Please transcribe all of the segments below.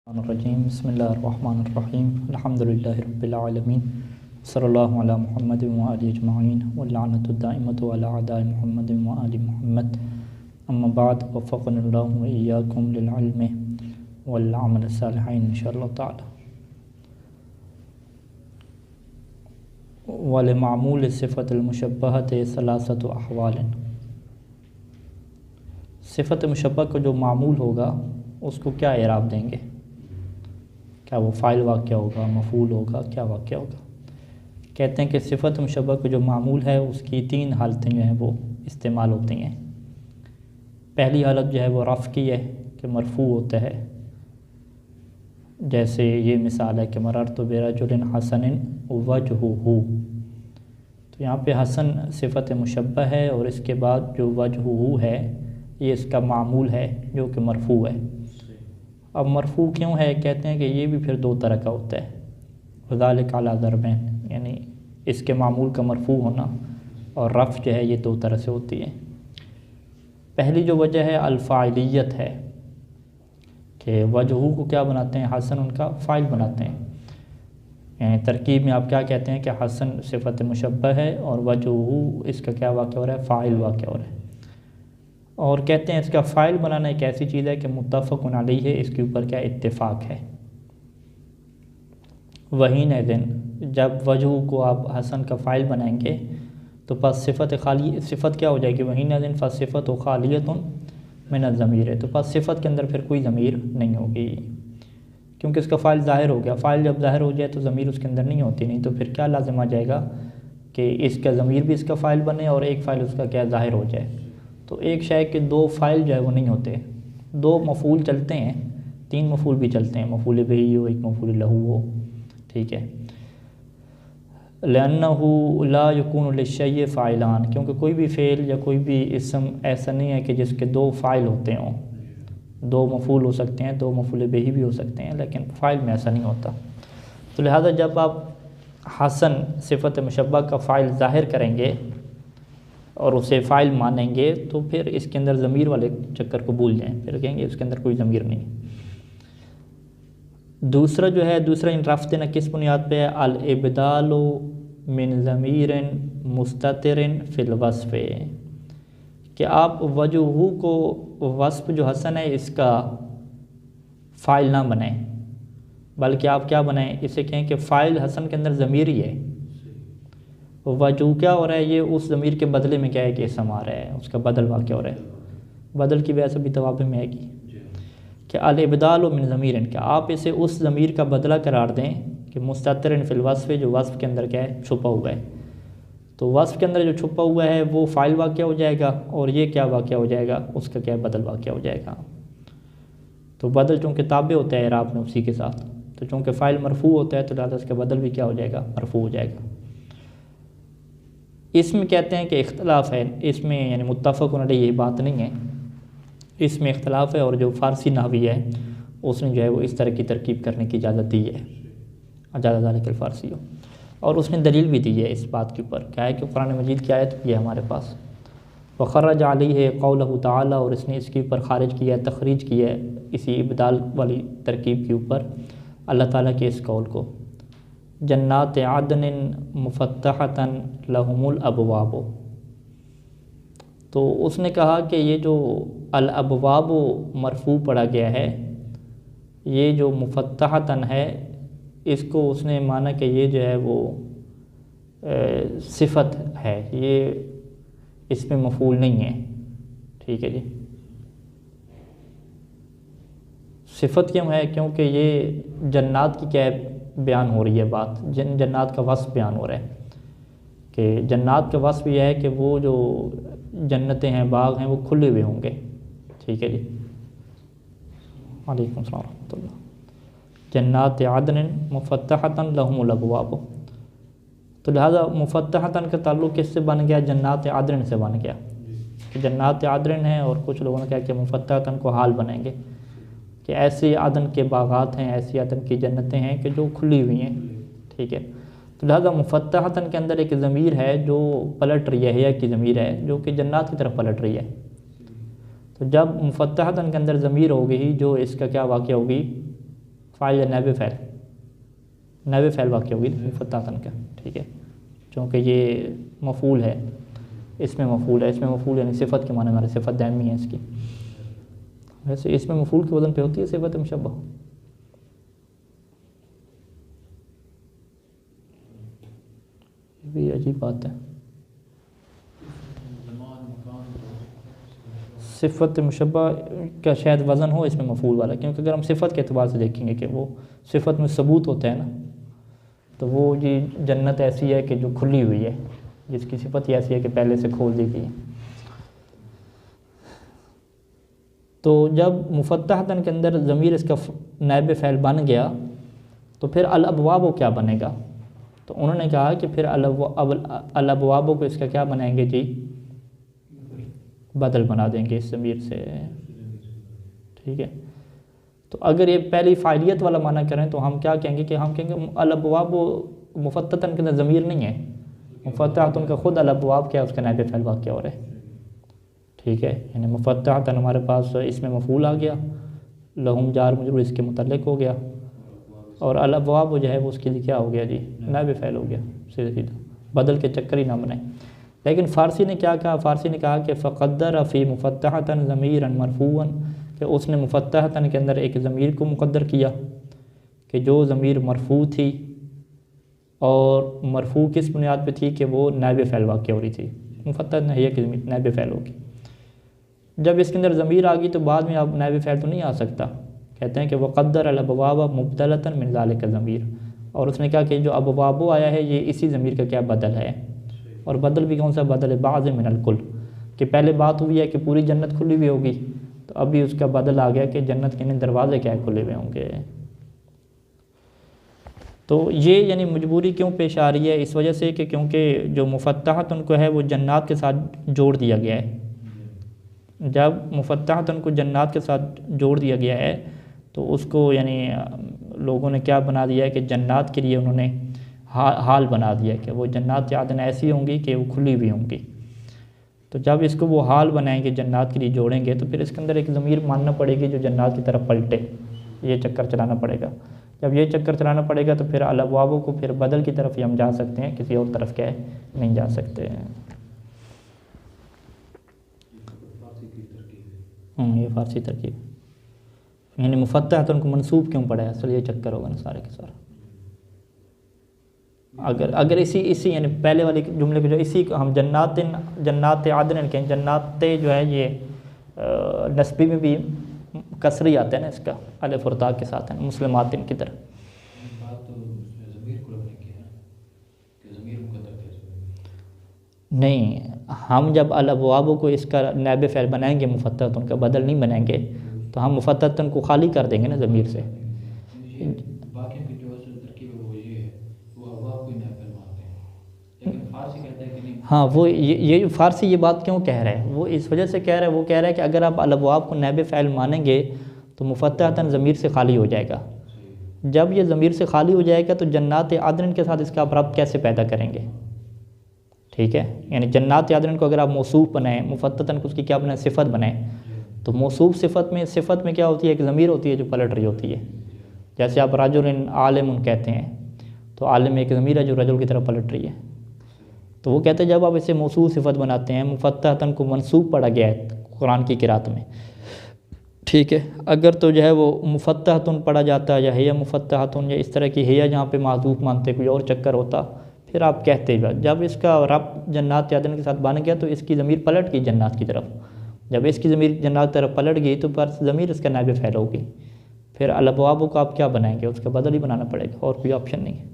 الرجیم بسم اللہ الرحمن الرحیم الحمدللہ رب العالمین صلی اللہ علی محمد وآلہ اجمعین واللعنۃ الدائمۃ علی اعداء محمد وآل محمد اما بعد وفقنا اللہ وإیاکم للعلم والعمل الصالح انشاءاللہ تعالی۔ ولمعمول صفت المشبہۃ ثلاثۃ احوال، صفت مشبہ کا جو معمول ہوگا اس کو کیا اعراب دیں گے؟ کیا وہ فاعل واقع ہوگا، مفعول ہوگا، کیا واقع ہوگا؟ کہتے ہیں کہ صفت مشبہ کا جو معمول ہے اس کی تین حالتیں جو ہیں وہ استعمال ہوتی ہیں۔ پہلی حالت جو ہے وہ رفع کی ہے کہ مرفوع ہوتا ہے، جیسے یہ مثال ہے کہ مررت برجل حسن وجہہ، تو یہاں پہ حسن صفت مشبہ ہے اور اس کے بعد جو وجہہ ہے یہ اس کا معمول ہے جو کہ مرفوع ہے۔ اب مرفوع کیوں ہے؟ کہتے ہیں کہ یہ بھی پھر دو طرح کا ہوتا ہے، وذالک علی ضربین، یعنی اس کے معمول کا مرفوع ہونا اور رفع جو ہے یہ دو طرح سے ہوتی ہے۔ پہلی جو وجہ ہے الفاعلیت ہے کہ وجہو کو کیا بناتے ہیں؟ حسن ان کا فاعل بناتے ہیں، یعنی ترکیب میں آپ کیا کہتے ہیں کہ حسن صفت مشبہ ہے اور وجہو اس کا کیا واقع ہو رہا ہے؟ فاعل واقع ہو رہا ہے۔ اور کہتے ہیں اس کا فاعل بنانا ایک ایسی چیز ہے کہ متفق علیہ ہے، اس کے اوپر کیا اتفاق ہے۔ وحینئذ جب وجہ کو آپ حسن کا فاعل بنائیں گے تو پس صفت کیا ہو جائے گی؟ وحینئذ فصفت خالیۃ من الضمیر، تو پس صفت کے اندر پھر کوئی ضمیر نہیں ہوگی، کیونکہ اس کا فاعل ظاہر ہو گیا۔ فاعل جب ظاہر ہو جائے تو ضمیر اس کے اندر نہیں ہوتی، نہیں تو پھر کیا لازم آ جائے گا کہ اس کا ضمیر بھی اس کا فاعل بنے اور ایک فاعل اس کا کیا ظاہر ہو جائے۔ تو ایک شے کے دو فاعل جو ہے وہ نہیں ہوتے، دو مفعول چلتے ہیں، تین مفعول بھی چلتے ہیں، مفعول بہی ہو، ایک مفعول لہو ہو، ٹھیک ہے۔ لأنه لا يكون للشيء فاعلان، کیونکہ کوئی بھی فعل یا کوئی بھی اسم ایسا نہیں ہے کہ جس کے دو فاعل ہوتے ہوں، دو مفعول ہو سکتے ہیں، دو مفعول بہی بھی ہو سکتے ہیں، لیکن فاعل میں ایسا نہیں ہوتا۔ تو لہذا جب آپ حسن صفت مشبہ کا فاعل ظاہر کریں گے اور اسے فاعل مانیں گے تو پھر اس کے اندر ضمیر والے چکر کو بھول جائیں، پھر کہیں گے اس کے اندر کوئی ضمیر نہیں۔ دوسرا جو ہے، دوسرا ان رفع دینا کس بنیاد پہ ہے؟ الابدال من ضمیر مستتر فی الوصف، کہ آپ وجہو کو وصف جو حسن ہے اس کا فاعل نہ بنائیں، بلکہ آپ کیا بنائیں؟ اسے کہیں کہ فاعل حسن کے اندر ضمیر ہی ہے، وجہ کیا ہو رہا ہے؟ یہ اس ضمیر کے بدلے میں کیا ہے کہ اسم آ رہا ہے، اس کا بدل واقع ہو رہا ہے۔ بدل کی وجہ سے بھی توابع میں آئے گی کہ الابدال من ضمیر، کہ آپ اسے اس ضمیر کا بدلہ قرار دیں کہ مستتر فی الوصف، جو وصف کے اندر کیا ہے؟ چھپا ہوا ہے۔ تو وصف کے اندر جو چھپا ہوا ہے وہ فاعل واقع ہو جائے گا اور یہ کیا واقع ہو جائے گا؟ اس کا کیا ہے؟ بدل واقع ہو جائے گا۔ تو بدل چونکہ تابع ہوتا ہے اعراب میں اسی کے ساتھ، تو چونکہ فاعل مرفوع ہوتا ہے تو لہٰذا اس کا بدل بھی کیا ہو جائے گا؟ مرفوع ہو جائے گا۔ اس میں کہتے ہیں کہ اختلاف ہے، اس میں یعنی متفق علیہ یہ بات نہیں ہے، اس میں اختلاف ہے، اور جو فارسی نحوی ہے اس نے جو ہے وہ اس طرح کی ترکیب کرنے کی اجازت دی ہے، اجازت ذالک الفارسی ہو، اور اس نے دلیل بھی دی ہے اس بات کے اوپر، کیا ہے کہ قرآن مجید کی آیت بھی ہے ہمارے پاس، وخرج علیہ قولہ تعالی، اور اس نے اس کے اوپر خارج کیا ہے، تخریج کیا ہے اسی ابدال والی ترکیب کے اوپر اللہ تعالیٰ کے اس قول کو، جنات عدن مفتحۃ لہم الابواب، تو اس نے کہا کہ یہ جو الابواب مرفوع پڑھا گیا ہے، یہ جو مفتحۃ ہے اس کو اس نے مانا کہ یہ جو ہے وہ صفت ہے، یہ اس میں مفعول نہیں ہے، ٹھیک ہے جی۔ صفت کیوں ہے؟ کیونکہ یہ جنات کی کیا ہے؟ بیان ہو رہی ہے بات، جنات کا وصف بیان ہو رہا ہے کہ جنات کا وصف یہ ہے کہ وہ جو جنتیں ہیں، باغ ہیں، وہ کھلے ہوئے ہوں گے، ٹھیک ہے جی۔ وعلیکم السلام ورحمۃ اللہ۔ جنات عدن مفتحۃ لہم الابواب، تو لہٰذا مفتحۃ کا تعلق کس سے بن گیا؟ جنات عدن سے بن گیا کہ جنات عدن ہیں، اور کچھ لوگوں نے کہا کہ مفتحۃ کو حال بنائیں گے کہ ایسے عدن کے باغات ہیں، ایسی عدن کی جنتیں ہیں کہ جو کھلی ہوئی ہیں، ٹھیک ہے۔ تو لہٰذا مفتحۃ کے اندر ایک ضمیر ہے جو پلٹ رہی ہے، کی ضمیر ہے جو کہ جنات کی طرف پلٹ رہی ہے، تو جب مفتحۃ کے اندر ضمیر ہوگی جو اس کا کیا واقع ہوگی؟ فاعل یا نائب فاعل؟ نائب فاعل واقع ہوگی مفتحتاً کا، ٹھیک ہے، چونکہ یہ مفعول ہے، اس میں مفعول ہے، اس میں مفعول یعنی صفت کے معنی میں صفت دائمی ہے اس کی. ویسے اس میں مفعول کے وزن پہ ہوتی ہے صفت مشبہ؟ یہ بھی عجیب بات ہے. صفت مشبہ کا شاید وزن ہو اس میں مفعول والا، کیونکہ اگر ہم صفت کے اعتبار سے دیکھیں گے کہ وہ صفت میں ثبوت ہوتا ہے نا، تو وہ جی جنت ایسی ہے کہ جو کھلی ہوئی ہے، جس کی صفت ہی ایسی ہے کہ پہلے سے کھول دی گئی ہے. تو جب مفتحتاً کے اندر ضمیر اس کا نائب فعل بن گیا تو پھر الابواب کیا بنے گا؟ تو انہوں نے کہا کہ پھر الابواب کو اس کا کیا بنائیں گے جی؟ بدل بنا دیں گے اس ضمیر سے، ٹھیک ہے. تو اگر یہ پہلی فاعلیت والا معنی کریں تو ہم کیا کہیں گے کہ ہم کہیں گے الابواب مفتحتاً کے اندر ضمیر نہیں ہے، مفتحتاً کا خود الابواب کیا ہے، اس کا نائب فعل واقع ہو رہا ہے، ٹھیک ہے. یعنی مفتحتاً ہمارے پاس اس میں مفعول آ گیا، لہم جار مجرور اس کے متعلق ہو گیا، اور الابواب جو ہے وہ اس کے لیے کیا ہو گیا جی؟ نائب فعل ہو گیا، سیدھا سیدھا، بدل کے چکر ہی نہ بنائیں. لیکن فارسی نے کیا کہا؟ فارسی نے کہا کہ فقدر فی مفتحتاً ضمیرا مرفوعا، کہ اس نے مفتحتاً کے اندر ایک ضمیر کو مقدر کیا کہ جو ضمیر مرفوع تھی، اور مرفوع کس بنیاد پہ تھی کہ وہ نائب فعل واقع ہو رہی تھی، مفتحتاً ہے کہ نائب فعل ہوگی. جب اس کے اندر ضمیر آ گئی تو بعد میں اب نائب فعل تو نہیں آ سکتا. کہتے ہیں کہ وقدر الابواب مبدلۃ من ذلک ضمیر، اور اس نے کہا کہ جو ابواب آیا ہے یہ اسی ضمیر کا کیا بدل ہے، اور بدل بھی کون سا بدل ہے؟ بعض من الکل، کہ پہلے بات ہوئی ہے کہ پوری جنت کھلی ہوئی ہوگی، تو ابھی اس کا بدل آ گیا کہ جنت کے دروازے کیا کھلے ہوئے ہوں گے. تو یہ یعنی مجبوری کیوں پیش آ رہی ہے؟ اس وجہ سے کہ کیونکہ جو مفتحتاً کو ہے وہ جنات کے ساتھ جوڑ دیا گیا ہے. جب مفتحتاً کو جنات کے ساتھ جوڑ دیا گیا ہے تو اس کو یعنی لوگوں نے کیا بنا دیا ہے کہ جنات کے لیے انہوں نے حال بنا دیا کہ وہ جنات عدن ایسی ہوں گی کہ وہ کھلی ہوئی ہوں گی. تو جب اس کو وہ حال بنائیں گے، جنات کے لیے جوڑیں گے، تو پھر اس کے اندر ایک ضمیر ماننا پڑے گی جو جنات کی طرف پلٹے، یہ چکر چلانا پڑے گا. جب یہ چکر چلانا پڑے گا تو پھر الابواب کو پھر بدل کی طرف ہی ہم جا سکتے ہیں، کسی اور طرف کیا ہے نہیں جا سکتے ہیں. یہ فارسی ترکیب، یعنی مفتحتاً کو منصوب کیوں پڑا ہے، اصل یہ چکر ہوگا نا سارے کے سارا. اگر اسی یعنی پہلے والے جملے پہ جو اسی کو ہم جنات عدن کہیں، جنات جو ہے یہ نسبی میں بھی کسری آتا ہے نا اس کا، الف اور تا کے ساتھ ہے، مسلمات کی طرح. نہیں، ہم جب الابواب کو اس کا نائب فعل بنائیں گے مفتحتاً کا بدل نہیں بنائیں گے تو ہم مفتحتاً کو خالی کر دیں گے نا ضمیر سے. ہاں، وہ یہ فارسی یہ بات کیوں کہہ رہا ہے؟ وہ اس وجہ سے کہہ رہا ہے، وہ کہہ رہا ہے کہ اگر آپ الابواب کو نائب فعل مانیں گے تو مفتحتاً ضمیر سے خالی ہو جائے گا. جب یہ ضمیر سے خالی ہو جائے گا تو جنات عدن کے ساتھ اس کا آپ ربط کیسے پیدا کریں گے؟ ٹھیک ہے، یعنی جنات عدن کو اگر آپ موصوف بنائیں، مفتحتاً کو اس کی کیا بنائیں؟ صفت بنائیں. تو موصوف صفت میں کیا ہوتی ہے؟ ایک ضمیر ہوتی ہے جو پلٹ رہی ہوتی ہے. جیسے آپ رجل عالم کہتے ہیں تو عالم ایک ضمیر ہے جو رجل کی طرف پلٹ رہی ہے. تو وہ کہتے ہیں جب آپ اسے موصوف صفت بناتے ہیں، مفتحتاً کو منصوب پڑھا گیا ہے قرآن کی قرات میں، ٹھیک ہے. اگر تو جو ہے وہ مفتحتاً پڑھا جاتا ہے یا ہی مفتحتاً یا اس طرح کی ہے جہاں پہ معذوف مانتے کوئی اور چکر ہوتا، پھر آپ کہتے ہیں جب اس کا ربط جنات عدن کے ساتھ بن گیا تو اس کی ضمیر پلٹ گئی جنات کی طرف. جب اس کی ضمیر جنات کی طرف پلٹ گئی تو پر ضمیر اس کا نائب فعل ہوگی. پھر الابواب کو آپ کیا بنائیں گے؟ اس کا بدل ہی بنانا پڑے گا، اور کوئی آپشن نہیں ہے.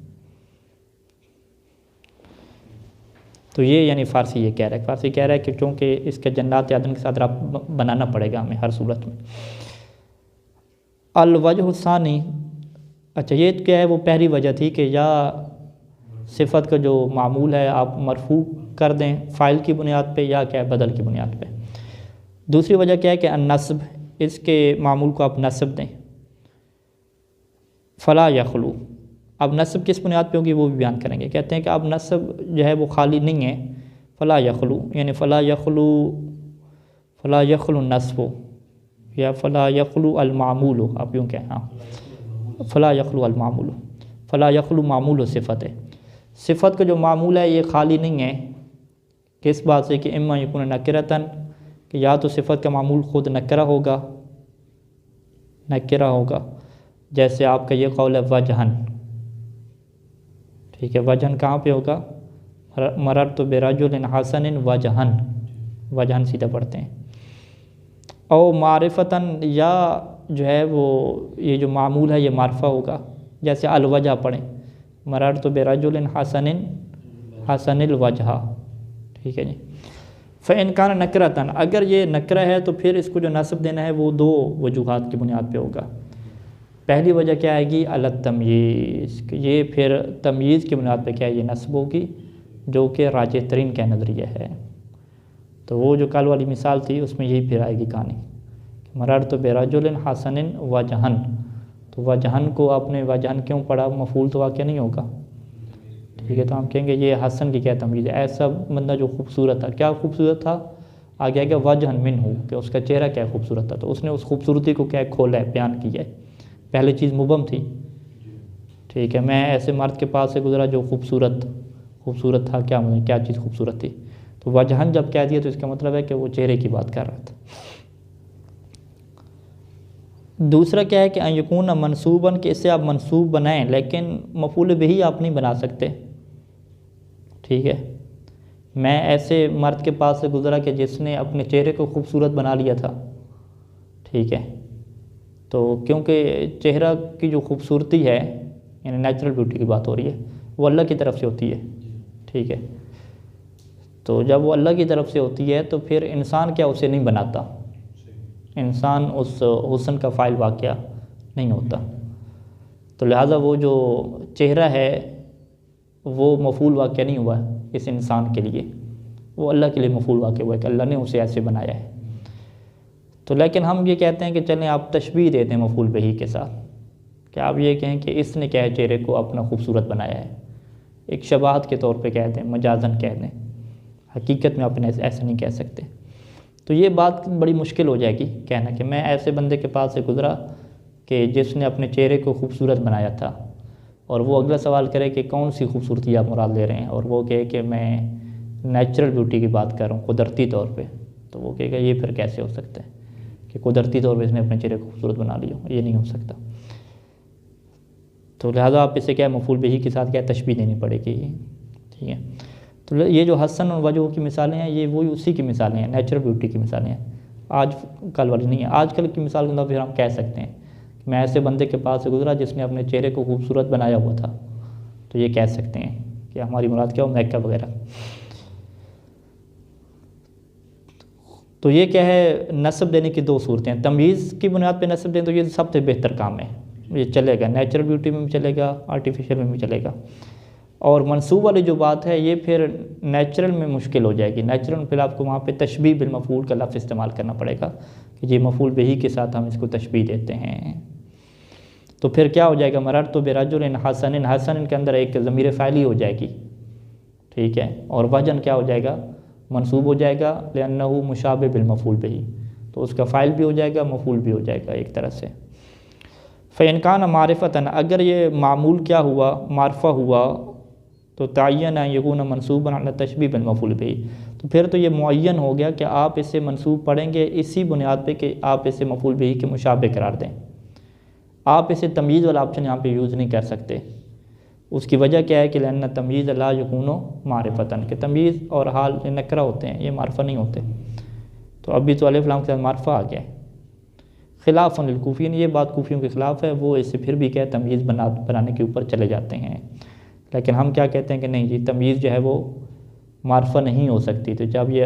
تو یہ یعنی فارسی یہ کہہ رہا ہے، فارسی کہہ رہا ہے کہ چونکہ اس کے جنات عدن کے ساتھ ربط بنانا پڑے گا ہمیں ہر صورت میں. الوجہ الثانی، اچھا یہ کیا ہے؟ وہ پہلی وجہ تھی کہ یا صفت کا جو معمول ہے آپ مرفوع کر دیں فاعل کی بنیاد پہ، یا کیا ہے بدل کی بنیاد پہ. دوسری وجہ کیا ہے کہ النصب، اس کے معمول کو آپ نصب دیں. فلا یخلو، اب نصب کس بنیاد پہ ہوگی وہ بھی بیان کریں گے. کہتے ہیں کہ اب نصب جو ہے وہ خالی نہیں ہے. فلا یخلو یعنی فلا یخلو النصب یا فلا یخلو المعمول، آپ یوں کہیں. ہاں فلا یخلو المعمول، فلا یخلو معمول و صفت ہے، صفت کا جو معمول ہے یہ خالی نہیں ہے کس بات سے کہ اما یکون نکرتن، کہ یا تو صفت کا معمول خود نکرہ ہوگا، نکرہ ہوگا، جیسے آپ کا یہ قول ہے وجہن، ٹھیک ہے، وجہن کہاں پہ ہوگا؟ مررت برجل حسن وجہن، وجہن سیدھا پڑھتے ہیں، او معرفتاً، یا جو ہے وہ یہ جو معمول ہے یہ معرفہ ہوگا، جیسے الوجہ پڑھیں، مررت برجل حسن حسن الوجہ، ٹھیک ہے جی۔ فإن کان نکرتاً، اگر یہ نکرہ ہے تو پھر اس کو جو نصب دینا ہے وہ دو وجوہات کی بنیاد پہ ہوگا۔ پہلی وجہ کیا آئے گی؟ التمییز، یہ پھر تمییز کی بنیاد پہ کیا ہے یہ نصب ہوگی، جو کہ راجح ترین کا نظریہ ہے۔ تو وہ جو کل والی مثال تھی اس میں یہی پھر آئے گی کہانی، مررت برجل حسن وجہن، تو وجہن کو آپ نے وجہن کیوں پڑھا؟ مفعول تو واقع نہیں ہوگا، ٹھیک ہے، تو ہم کہیں گے یہ حسن کی کیا تمیز ہے؟ ایسا بندہ جو خوبصورت تھا، کیا خوبصورت تھا؟ آگے آگے وجہن منہ، کہ اس کا چہرہ کیا خوبصورت تھا، تو اس نے اس خوبصورتی کو کیا کھولا ہے، بیان کیا ہے۔ پہلے چیز مبہم تھی، ٹھیک ہے، میں ایسے مرد کے پاس سے گزرا جو خوبصورت تھا، کیا چیز خوبصورت تھی، تو وجہن جب کہہ دیا تو اس کا مطلب ہے کہ وہ چہرے کی بات کر رہا تھا۔ دوسرا کیا ہے کہ ان یکون منصوباً، کہ اسے آپ منصوب بنائیں لیکن مفعول بہی آپ نہیں بنا سکتے، ٹھیک ہے، میں ایسے مرد کے پاس سے گزرا کہ جس نے اپنے چہرے کو خوبصورت بنا لیا تھا، ٹھیک ہے، تو کیونکہ چہرہ کی جو خوبصورتی ہے یعنی نیچرل بیوٹی کی بات ہو رہی ہے وہ اللہ کی طرف سے ہوتی ہے، ٹھیک ہے، تو جب وہ اللہ کی طرف سے ہوتی ہے تو پھر انسان کیا اسے نہیں بناتا، انسان اس حسن کا فاعل واقعہ نہیں ہوتا، تو لہٰذا وہ جو چہرہ ہے وہ مفعول واقع نہیں ہوا اس انسان کے لیے، وہ اللہ کے لیے مفعول واقع ہوا ہے کہ اللہ نے اسے ایسے بنایا ہے۔ تو لیکن ہم یہ کہتے ہیں کہ چلیں آپ تشبیہ دے دیں مفعول بہی کے ساتھ، کہ آپ یہ کہیں کہ اس نے کیا ہے چہرے کو اپنا خوبصورت بنایا ہے، ایک شباہت کے طور پہ کہہ دیں، مجازن کہہ دیں، حقیقت میں اپنے ایسے نہیں کہہ سکتے۔ تو یہ بات بڑی مشکل ہو جائے گی کہنا کہ میں ایسے بندے کے پاس سے گزرا کہ جس نے اپنے چہرے کو خوبصورت بنایا تھا، اور وہ اگلا سوال کرے کہ کون سی خوبصورتی آپ مراد لے رہے ہیں، اور وہ کہے کہ میں نیچرل بیوٹی کی بات کر رہا ہوں قدرتی طور پہ، تو وہ کہے گا یہ پھر کیسے ہو سکتا ہے کہ قدرتی طور پہ اس نے اپنے چہرے کو خوبصورت بنا لیا، یہ نہیں ہو سکتا۔ تو لہٰذا آپ اسے کیا مفعول بہی کے ساتھ کیا تشبیہ دینی پڑے گی، ٹھیک ہے۔ تو یہ جو حسن اور وجہ کی مثالیں ہیں یہ وہی اسی کی مثالیں ہیں، نیچرل بیوٹی کی مثالیں ہیں، آج کل والی نہیں ہیں۔ آج کل کی مثال کے پھر ہم کہہ سکتے ہیں میں ایسے بندے کے پاس سے گزرا جس نے اپنے چہرے کو خوبصورت بنایا ہوا تھا، تو یہ کہہ سکتے ہیں کہ ہماری مراد کیا ہو، میک اپ وغیرہ۔ تو یہ کیا ہے نسب دینے کی دو صورتیں ہیں، تمییز کی بنیاد پہ نسب دیں تو یہ سب سے بہتر کام ہے، یہ چلے گا، نیچرل بیوٹی میں بھی چلے گا، آرٹیفیشیل میں بھی چلے گا۔ اور منصوب والی جو بات ہے یہ پھر نیچرل میں مشکل ہو جائے گی، نیچرل میں پھر آپ کو وہاں پہ تشبیہ بالمفعول کا لفظ استعمال کرنا پڑے گا کہ یہ مفعول بہی کے ساتھ ہم اس کو تشبیہ دیتے ہیں۔ تو پھر کیا ہو جائے گا، مررت برجل حسن، حسن کے اندر ایک ضمیر فاعلی ہو جائے گی، ٹھیک ہے، اور وجن کیا ہو جائے گا، منصوب ہو جائے گا، لأنہ مشابہ بالمفعول بہی، تو اس کا فاعل بھی ہو جائے گا، مفعول بھی ہو جائے گا ایک طرح سے۔ فإن کان معرفتاً، اگر یہ معمول کیا ہوا، معرفہ ہوا، تو تعین ان یکون منصوبا علی تشبیہ بالمفعول بہ، تو پھر تو یہ معین ہو گیا کہ آپ اسے منصوب پڑھیں گے اسی بنیاد پہ کہ آپ اسے مفعول بہ کے مشابہ قرار دیں، آپ اسے تمییز والا آپشن یہاں پہ یوز نہیں کر سکتے۔ اس کی وجہ کیا ہے کہ لأن تمییز لا یکون معرفتاً، کہ تمییز اور حال نکرہ ہوتے ہیں، یہ معرفہ نہیں ہوتے، تو ابھی تو الف لام کے ساتھ معرفہ آ گیا ہے۔ خلاف للکوفیین، یہ بات کوفیوں کے خلاف ہے، وہ اسے پھر بھی کیا تمییز بنانے کے اوپر چلے جاتے ہیں، لیکن ہم کیا کہتے ہیں کہ نہیں جی تمییز جو ہے وہ معرفہ نہیں ہو سکتی۔ تو جب یہ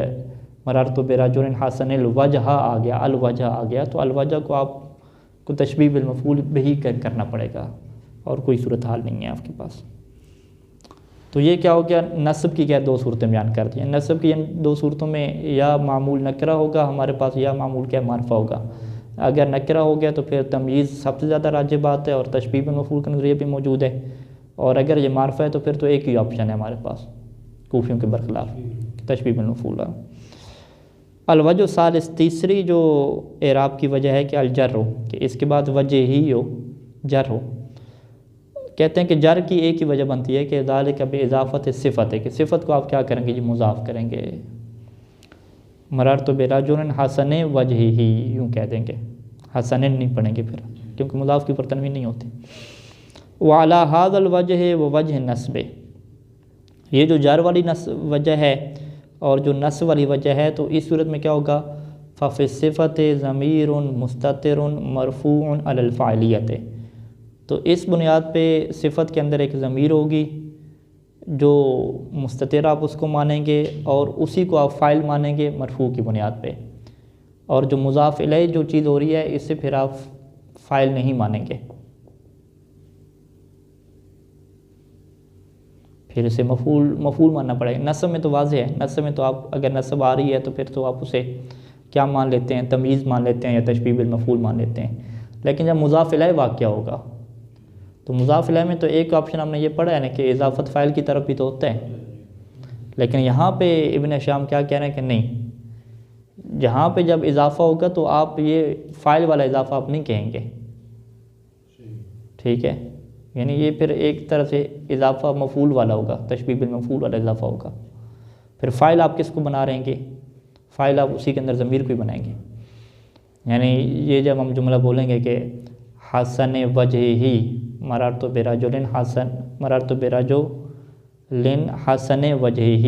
مررت برجل حسن الوجہ آ گیا، الوجہ آ گیا، تو الوجہ کو آپ کو تشبیہ بالمفعول بہی کرنا پڑے گا، اور کوئی صورتحال نہیں ہے آپ کے پاس۔ تو یہ کیا ہو گیا، نصب کی کیا دو صورتیں بیان کر دی ہیں۔ نصب کی ان دو صورتوں میں یا معمول نکرہ ہوگا ہمارے پاس، یا معمول کیا معرفہ ہوگا۔ اگر نکرہ ہو گیا تو پھر تمییز سب سے زیادہ راجح بات ہے، اور تشبیہ بالمفعول کا نظریہ بھی موجود ہے، اور اگر یہ معرفہ ہے تو پھر تو ایک ہی آپشن ہے ہمارے پاس کوفیوں کے برخلاف، تشبیہ بالمفعول۔ الوجہ ثالث، تیسری جو اعراب کی وجہ ہے کہ الجر ہو، کہ اس کے بعد وجہ ہی ہو، جر ہو. کہتے ہیں کہ جر کی ایک ہی وجہ بنتی ہے کہ ذالک باضافت صفت ہے، کہ صفت کو آپ کیا کریں گے جی مضاف کریں گے. مررت برجل حسن وجہہ یوں کہہ دیں گے، حسن نہیں پڑھیں گے پھر کیونکہ مضاف کی اوپر تنوین نہیں ہوتی. وعلی ھذا الوجہ ووجہ نصب، یہ جو جر والی وجہ ہے اور جو نصب والی وجہ ہے تو اس صورت میں کیا ہوگا، ففی الصفۃ ضمیر مستتر مرفوع علی الفاعلیت. تو اس بنیاد پہ صفت کے اندر ایک ضمیر ہوگی جو مستتر آپ اس کو مانیں گے اور اسی کو آپ فاعل مانیں گے مرفوع کی بنیاد پہ، اور جو مضاف الیہ جو چیز ہو رہی ہے اس سے پھر آپ فاعل نہیں مانیں گے، پھر اسے مفعول ماننا پڑے گا. نصب میں تو واضح ہے، نصب میں تو آپ اگر نصب آ رہی ہے تو پھر تو آپ اسے کیا مان لیتے ہیں، تمییز مان لیتے ہیں یا تشبیہ بالمفعول مان لیتے ہیں. لیکن جب مضاف الیہ واقعہ ہوگا تو مضاف الیہ میں تو ایک آپشن ہم نے یہ پڑھا ہے نا کہ اضافت فاعل کی طرف بھی تو ہوتا ہے، لیکن یہاں پہ ابن ہشام کیا کہہ رہے ہیں کہ نہیں، جہاں پہ جب اضافہ ہوگا تو آپ یہ فاعل والا اضافہ آپ نہیں کہیں گے. ٹھیک ہے، یعنی یہ پھر ایک طرح سے اضافہ مفعول والا ہوگا، تشبیہ بالمفعول والا اضافہ ہوگا. پھر فاعل آپ کس کو بنا رہیں گے، فاعل آپ اسی کے اندر ضمیر کو ہی بنائیں گے. یعنی یہ جب ہم جملہ بولیں گے کہ حسن وجہہ مررت برجل حسن، مررت برجل حسن وجہہ،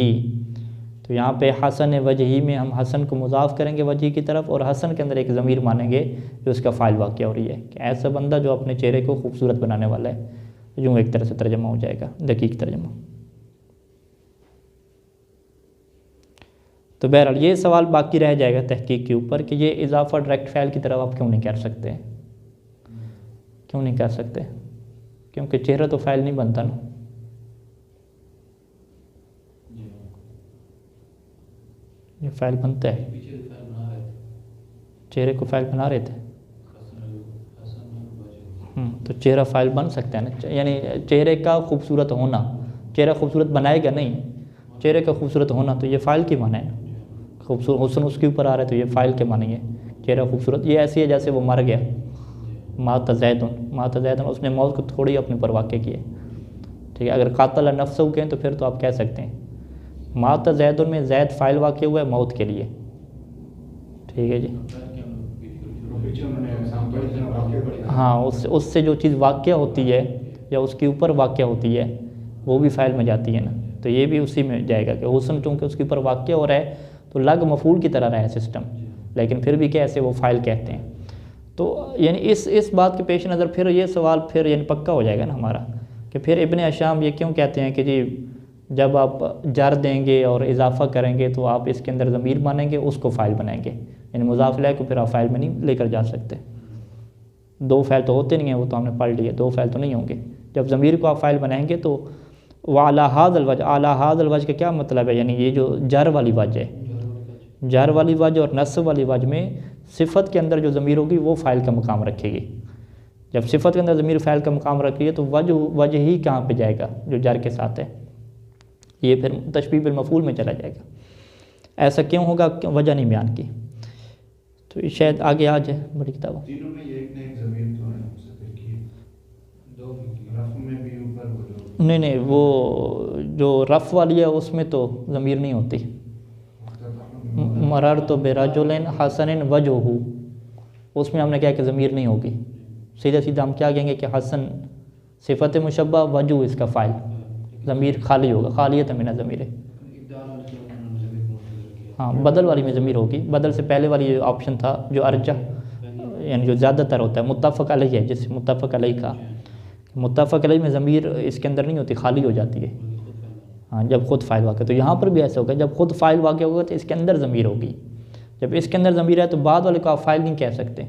تو یہاں پہ حسن وجہی میں ہم حسن کو مضاف کریں گے وجہی کی طرف، اور حسن کے اندر ایک ضمیر مانیں گے جو اس کا فاعل واقع ہو رہی ہے کہ ایسا بندہ جو اپنے چہرے کو خوبصورت بنانے والا ہے. یوں ایک طرح سے ترجمہ ہو جائے گا، دقیق ترجمہ. تو بہرحال یہ سوال باقی رہ جائے گا تحقیق کے اوپر کہ یہ اضافہ ڈائریکٹ فعل کی طرف آپ کیوں نہیں کر سکتے، کیوں نہیں کر سکتے، کیونکہ چہرہ تو فاعل نہیں بنتا نا. یہ فاعل بنتا ہے، چہرے کو فاعل بنا رہے تھے، تو چہرہ فاعل بن سکتا ہے نا. یعنی چہرے کا خوبصورت ہونا، چہرہ خوبصورت بنائے گا نہیں، چہرے کا خوبصورت ہونا تو یہ فاعل کی معنی ہے. خوبصورت حسن اس کے اوپر آ رہا ہے تو یہ فاعل کے معنی ہے. چہرہ خوبصورت یہ ایسی ہے جیسے وہ مر گیا، مات زیدن اس نے موت کو تھوڑی اپنے پر واقع کی ہے. ٹھیک ہے، اگر قاتل نفسہ کہیں تو پھر تو آپ کہہ سکتے ہیں مات زیدن میں زید فاعل واقع ہوا ہے موت کے لیے. ٹھیک ہے جی، ہاں اس سے جو چیز واقع ہوتی ہے یا اس کے اوپر واقع ہوتی ہے وہ بھی فاعل میں جاتی ہے نا، تو یہ بھی اسی میں جائے گا کہ حسن چونکہ اس کے اوپر واقع ہو رہا ہے تو لگ مفعول کی طرح رہا ہے سسٹم، لیکن پھر بھی کیسے وہ فاعل کہتے ہیں. تو یعنی اس بات کے پیش نظر پھر یہ سوال پھر یعنی پکا ہو جائے گا نا ہمارا کہ پھر ابن ہشام یہ کیوں کہتے ہیں کہ جی جب آپ جر دیں گے اور اضافہ کریں گے تو آپ اس کے اندر ضمیر مانیں گے، اس کو فاعل بنائیں گے. یعنی مضاف الیہ کو پھر آپ فاعل میں نہیں لے کر جا سکتے. دو فعل تو ہوتے نہیں ہیں، وہ تو ہم نے پڑھ لیے، دو فعل تو نہیں ہوں گے. جب ضمیر کو آپ فاعل بنائیں گے تو وعلی ھذا الوجہ، اعلی ھذا الوجہ کا کیا مطلب ہے، یعنی یہ جو جر والی وجہ ہے، جر والی وجہ اور نصب والی وجہ میں صفت کے اندر جو ضمیر ہوگی وہ فاعل کا مقام رکھے گی. جب صفت کے اندر ضمیر فاعل کا مقام رکھے گی تو وجہ ہی کہاں پہ جائے گا، جو جر کے ساتھ ہے، یہ پھر تشبیہ بالمفعول میں چلا جائے گا. ایسا کیوں ہوگا، وجہ نہیں بیان کی، تو شاید آگے آ جائے بڑی کتاب. نہیں وہ جو رف والی ہے اس میں تو ضمیر نہیں ہوتی. مررت برجل حسن وجہہ، اس میں ہم نے کہا کہ ضمیر نہیں ہوگی، سیدھا سیدھا ہم کیا کہیں گے کہ حسن صفت مشبہ، وجہ اس کا فاعل، ضمیر خالی ہوگا، خالیت من الضمیر. ہاں بدل والی میں ضمیر ہوگی، بدل سے پہلے والی آپشن تھا جو ارجح یعنی جو زیادہ تر ہوتا ہے، متفق علیہ ہے، جس متفق علیہ کا متفق علیہ میں ضمیر اس کے اندر نہیں ہوتی، خالی ہو جاتی ہے. ہاں جب خود فاعل واقع، تو یہاں پر بھی ایسا ہوگا جب خود فاعل واقع ہوگا تو اس کے اندر ضمیر ہوگی. جب اس کے اندر ضمیر ہے تو بعد والے کو آپ فاعل نہیں کہہ سکتے.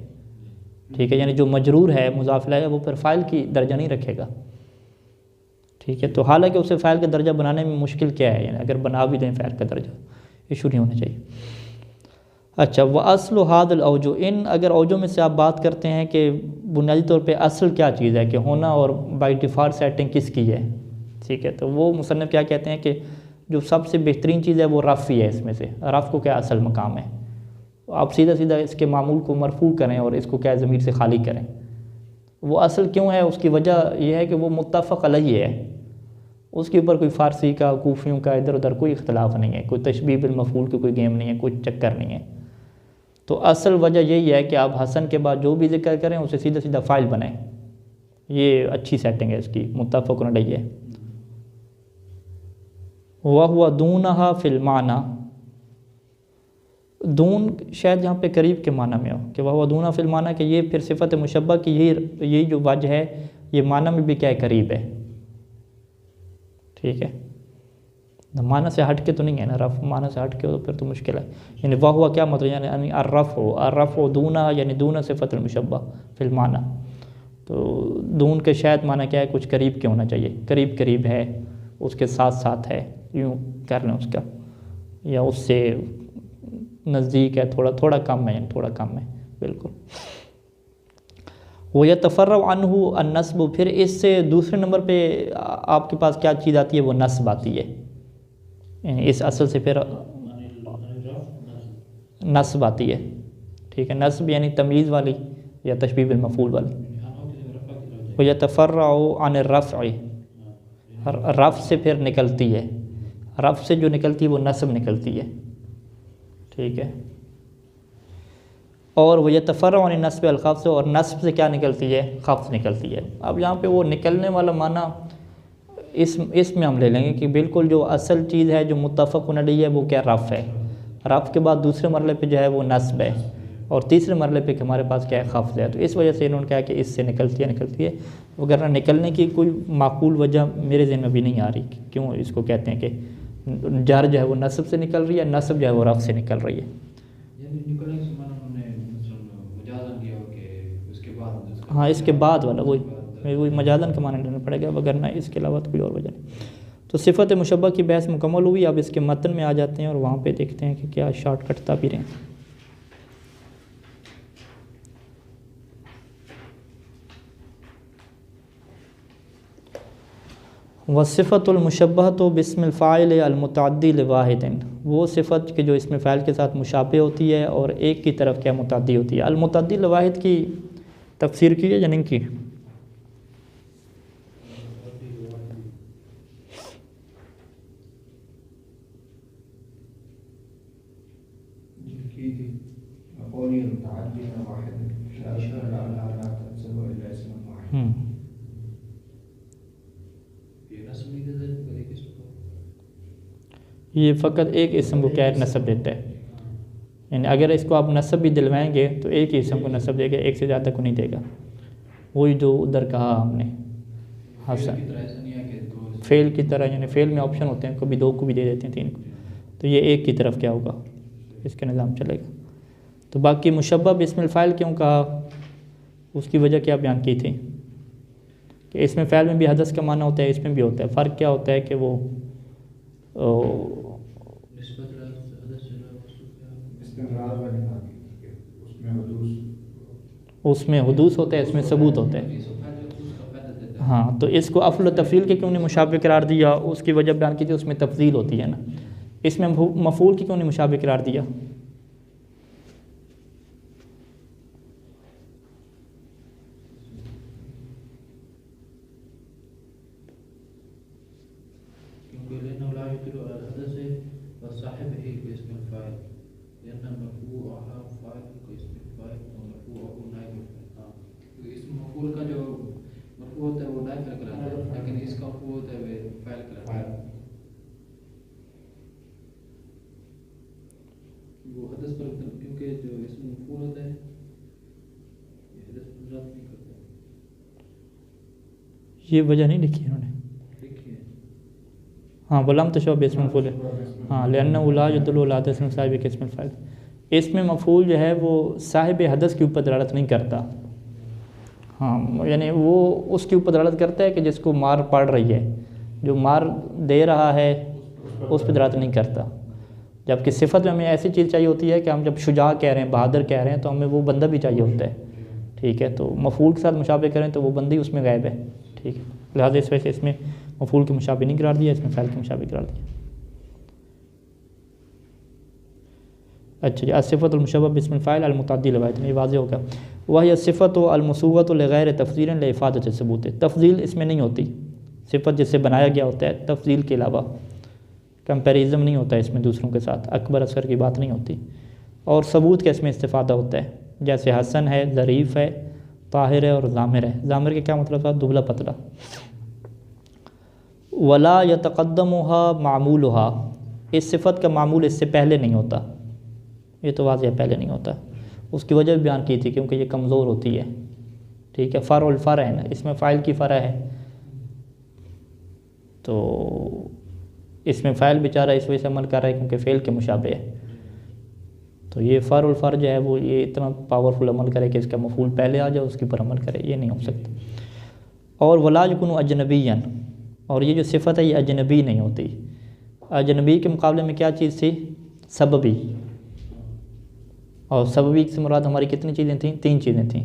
ٹھیک ہے، یعنی جو مجرور ہے مضاف الیہ وہ پھر فاعل کی درجہ نہیں رکھے گا. ٹھیک ہے، تو حالانکہ اسے فاعل کا درجہ بنانے میں مشکل کیا ہے، یعنی اگر بنا بھی دیں فاعل کا درجہ ایشو نہیں ہونا چاہیے. اچھا، وَأَصْلُ هَذَا الْأَوْجُ، ان اگر اوجو میں سے آپ بات کرتے ہیں کہ بنیادی طور پہ اصل کیا چیز ہے کہ ہونا اور بائی ڈیفالٹ سیٹنگ کس کی ہے. ٹھیک ہے، تو وہ مصنف کیا کہتے ہیں کہ جو سب سے بہترین چیز ہے وہ رف ہی ہے. اس میں سے رف کو کیا اصل مقام ہے، آپ سیدھا سیدھا اس کے معمول کو مرفوع کریں اور اس کو کیا ضمیر سے خالی کریں. وہ اصل کیوں ہے؟ اس کی وجہ یہ ہے کہ وہ متفق علیہ ہے، اس کے اوپر کوئی فارسی کا کوفیوں کا ادھر ادھر کوئی اختلاف نہیں ہے، کوئی تشبیہ بالمفعول کی کوئی گیم نہیں ہے، کوئی چکر نہیں ہے۔ تو اصل وجہ یہی ہے کہ آپ حسن کے بعد جو بھی ذکر کریں اسے سیدھا سیدھا فاعل بنائیں، یہ اچھی سیٹنگ ہے اس کی، متفق علیہ ہے۔ وَهُوَ دُونَهَا فِي الْمَعْنَى، دون شاید یہاں پہ قریب کے معنی میں ہو کہ وَهُوَ دُونَهَا فِي الْمَعْنَى، کہ یہ پھر صفت مشبہ کی یہی جو وجہ ہے، یہ معنی میں بھی کیا ہے؟ قریب ہے، ٹھیک ہے، معنی سے ہٹ کے تو نہیں ہے نا، رفع معنی سے ہٹ کے ہو تو پھر تو مشکل ہے۔ یعنی وَهُوَ کیا مطلب؟ یعنی الرفع دُونَهَا، یعنی دون صفت المشبہ فی المعنی، تو دون کے شاید معنی کیا ہے؟ کچھ قریب کے ہونا چاہیے، قریب قریب ہے، اس کے ساتھ ساتھ ہے، یوں کر لیں اس کا، یا اس سے نزدیک ہے، تھوڑا کم ہے، یعنی تھوڑا کم ہے، بالکل۔ وَيَتَفَرَّعُ عَنْهُ النَّصْبُ، پھر اس سے دوسرے نمبر پہ آپ کے پاس کیا چیز آتی ہے؟ وہ نصب آتی ہے، یعنی اس اصل سے پھر نصب آتی ہے، ٹھیک ہے، نصب یعنی تمیز والی یا تشبیہ بالمفعول والی۔ وَيَتَفَرَّعُ عَنِ الرَّفْعِ، رفع سے پھر نکلتی ہے، رفع سے جو نکلتی ہے وہ نصب نکلتی ہے، ٹھیک ہے۔ اور وہ یتفرع عن النصب الخفض، اور نصب سے کیا نکلتی ہے؟ خفض نکلتی ہے۔ اب یہاں پہ وہ نکلنے والا معنی اس میں ہم لے لیں گے کہ بالکل جو اصل چیز ہے جو متفق علیہ ہے وہ کیا؟ رفع ہے، رفع کے بعد دوسرے مرحلے پہ جو ہے وہ نصب ہے، اور تیسرے مرحلے پہ کہ ہمارے پاس کیا ہے؟ خفض ہے۔ تو اس وجہ سے انہوں نے کہا کہ اس سے نکلتی ہے، وغیرہ نکلنے کی کوئی معقول وجہ میرے ذہن میں بھی نہیں آ رہی کہ کیوں اس کو کہتے ہیں کہ جر جو ہے وہ نصب سے نکل رہی ہے، نصب جو ہے وہ رفع سے نکل رہی ہے۔ ہاں اس کے بعد والا وہی مجازن کا معنی لینا پڑے گا، وگرنہ اس کے علاوہ کوئی اور وجہ نہیں۔ تو صفت مشبہ کی بحث مکمل ہوئی، اب اس کے متن میں آ جاتے ہیں اور وہاں پہ دیکھتے ہیں کہ کیا شارٹ کٹتا بھی رہیں۔ وصفت المشبہۃ باسم الفاعل المتعدی لواحد، وہ صفت کہ جو اسم فاعل کے ساتھ مشابہ ہوتی ہے اور ایک کی طرف کیا متعدی ہوتی ہے۔ المتعدی لواحد کی تفسیر کی ہے یا نہیں کی؟ یہ فقط ایک اسم کو کیا نصب دیتا ہے، یعنی اگر اس کو آپ نصب بھی دلوائیں گے تو ایک ہی اسم کو نصب دے گا، ایک سے زیادہ کو نہیں دے گا۔ وہی جو ادھر کہا ہم نے حسن فعل کی طرح، یعنی فعل میں آپشن ہوتے ہیں، کبھی 2 کو بھی دے دیتے ہیں 3 کو، تو یہ ایک کی طرف کیا ہوگا، اس کا نظام چلے گا۔ تو باقی مشبہ باسم الفاعل کیوں کہا، اس کی وجہ کیا بیان کی تھی کہ اسم فاعل میں بھی حدث کا معنی ہوتا ہے، اس میں بھی ہوتا ہے۔ فرق کیا ہوتا ہے کہ وہ اس میں حدوث ہوتا ہے، اس میں ثبوت ہوتا ہے۔ ہاں تو اس کو افعل و تفضیل کے کیوں نہیں مشابہ قرار دیا، اس کی وجہ بیان کی تھی، اس میں تفضیل ہوتی ہے نا۔ اس میں مفعول کی کیوں نہیں مشابہ قرار دیا؟ یہ وجہ نہیں لکھی انہوں نے، ہاں ولم تشبہ باسم مفعول، ہاں لأنہ لا يدل على حدث صاحب کے اسم الفاعل، اس میں مفعول جو ہے وہ صاحب حدث کے اوپر دلالت نہیں کرتا، ہاں یعنی وہ اس کے اوپر دلالت کرتا ہے کہ جس کو مار پڑ رہی ہے، جو مار دے رہا ہے اس پہ دلالت نہیں کرتا۔ جبکہ صفت میں ہمیں ایسی چیز چاہیے ہوتی ہے کہ ہم جب شجاع کہہ رہے ہیں، بہادر کہہ رہے ہیں، تو ہمیں وہ بندہ بھی چاہیے ہوتا ہے، ٹھیک ہے، تو مفعول کے ساتھ مشابہ کریں تو وہ بندی اس میں غائب ہے، ٹھیک ہے، لہٰذا اس وجہ سے اس میں مفعول کے مشابہ نہیں قرار دیا، اس میں فاعل کے مشابہ قرار دیا۔ اچھا جی، الصفۃ المشبہ باسم الفاعل المتعدی روایت، یہ واضح ہوگا. وہی صفت و المصوغۃ لغیر تفضیل لافادۃ ثبوت، تفضیل اس میں نہیں ہوتی، صفت جس سے بنایا گیا ہوتا ہے، تفضیل کے علاوہ کمپیریزم نہیں ہوتا ہے اس میں دوسروں کے ساتھ، اکبر اصغر کی بات نہیں ہوتی. اور ثبوت کا اس میں استفادہ ہوتا ہے، جیسے حسن ہے، ظریف ہے، طاہر ہے اور ضامر ہے. ضامر کا کیا مطلب تھا؟ دبلا پتلا. ولا یتقدمها معمولها، اس صفت کا معمول اس سے پہلے نہیں ہوتا، یہ تو واضح پہلے نہیں ہوتا. اس کی وجہ بھی بیان کی تھی کیونکہ یہ کمزور ہوتی ہے. ٹھیک ہے، فرع الفرع ہے نا، اس میں فاعل کی فرع ہے، تو اس میں فاعل بیچارہ اس وجہ سے عمل کر رہا ہے کیونکہ فعل کے مشابہ ہے. تو یہ فرع الفرع جو ہے وہ یہ اتنا پاورفل عمل کرے کہ اس کا مفعول پہلے آ جائے اس کے پر عمل کرے، یہ نہیں ہو سکتا. اور ولا یکون اجنبیا، اور یہ جو صفت ہے یہ اجنبی نہیں ہوتی. اجنبی کے مقابلے میں کیا چیز تھی؟ سببی. اور سببی سے مراد ہماری کتنی چیزیں تھیں؟ 3 چیزیں تھیں.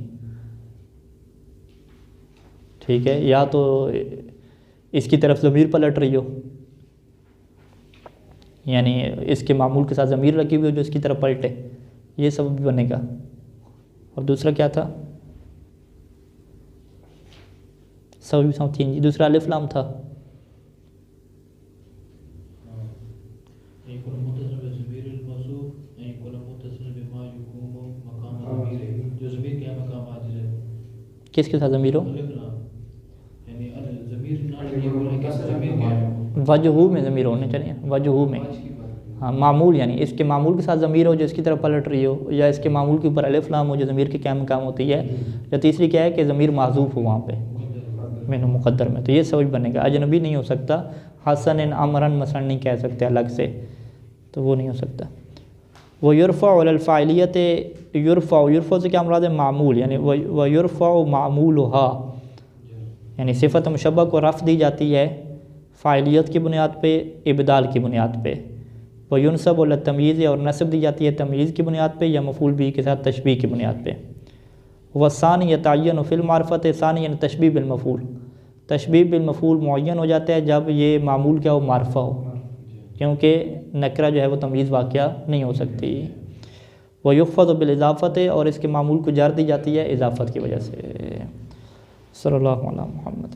ٹھیک ہے، یا تو اس کی طرف ضمیر پلٹ رہی ہو، یعنی اس کے معمول کے ساتھ ضمیر رکھی ہوئی ہو جو اس کی طرف پلٹے، یہ سبب بنے گا. اور دوسرا کیا تھا؟ سبب تین، دوسرا الف لام تھا. کس کے ساتھ ضمیر ہو؟ وجہو میں ضمیر ہونے چاہیے، وجہو میں. ہاں معمول، یعنی اس کے معمول کے ساتھ ضمیر ہو جو اس کی طرف پلٹ رہی ہو، یا اس کے معمول کے اوپر الف لام ہو جو ضمیر کے قیام مقام ہوتی ہے، یا تیسری کیا ہے کہ ضمیر محذوف ہو وہاں پہ من مقدر میں، تو یہ سبب بنے گا. اجنبی نہیں ہو سکتا. حسن امرن مثلا نہیں کہہ سکتے الگ سے، تو وہ نہیں ہو سکتا. وہ یرفع علی الفاعلیت، یرفع سے کیا مراد ہے؟ معمول، یعنی وہ یرفع معمولها، یعنی صفت مشبہ کو رفع دی جاتی ہے فاعلیت کی بنیاد پہ، ابدال کی بنیاد پہ. وہ ینصب علی التمییز، اور نصب دی جاتی ہے تمییز کی بنیاد پہ یا مفعول بھی کے ساتھ تشبیہ کی بنیاد پہ. والثانی یتعین فی المعرفۃ، ثانی یعنی تشبیہ بالمفعول، تشبیہ بالمفعول معین ہو جاتا ہے جب یہ معمول کیا ہو؟ معرفہ ہو، کیونکہ نکرہ جو ہے وہ تمییز واقعہ نہیں ہو سکتی. وہ یخفض بالاضافۃ، اور اس کے معمول کو جر دی جاتی ہے اضافت کی وجہ سے. صلی اللہ علیہ محمد.